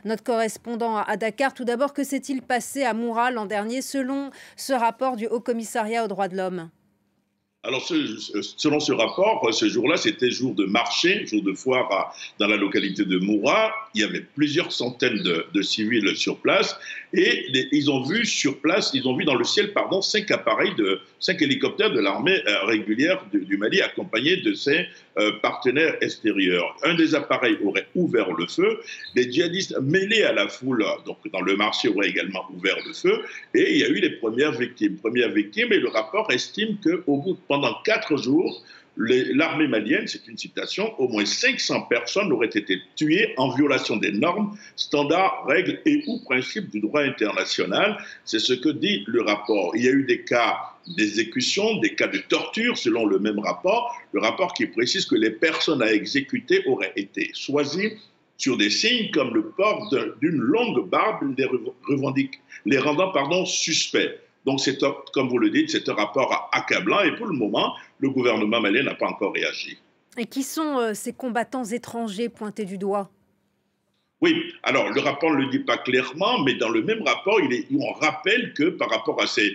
notre correspondant à Dakar. Tout d'abord, que s'est-il passé à Moura l'an dernier selon ce rapport du Haut-Commissariat aux droits de l'homme? Alors, selon ce rapport, ce jour-là, c'était jour de marché, jour de foire dans la localité de Moura. Il y avait plusieurs centaines de civils sur place et ils ont vu sur place, ils ont vu dans le ciel, pardon, cinq hélicoptères de l'armée régulière du Mali accompagnés de ses partenaires extérieurs. Un des appareils aurait ouvert le feu. Les djihadistes mêlés à la foule, donc dans le marché, auraient également ouvert le feu et il y a eu les premières victimes. Et le rapport estime pendant 4 jours, l'armée malienne, c'est une citation, au moins 500 personnes auraient été tuées en violation des normes, standards, règles et ou principes du droit international. C'est ce que dit le rapport. Il y a eu des cas d'exécution, des cas de torture, selon le même rapport. Le rapport qui précise que les personnes à exécuter auraient été choisies sur des signes comme le port d'une longue barbe les rendant suspects. Donc, comme vous le dites, c'est un rapport accablant et pour le moment, le gouvernement malien n'a pas encore réagi. Et qui sont ces combattants étrangers pointés du doigt? Oui, alors le rapport ne le dit pas clairement, mais dans le même rapport, on rappelle que par rapport à ces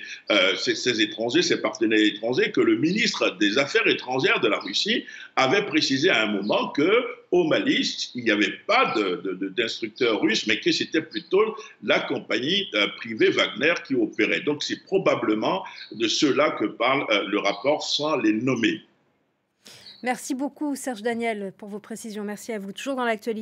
étrangers, ces partenaires étrangers, que le ministre des Affaires étrangères de la Russie avait précisé à un moment qu'au Mali, il n'y avait pas d'instructeurs russes, mais que c'était plutôt la compagnie privée Wagner qui opérait. Donc c'est probablement de cela que parle le rapport sans les nommer. Merci beaucoup Serge Daniel pour vos précisions. Merci à vous. Toujours dans l'actualité.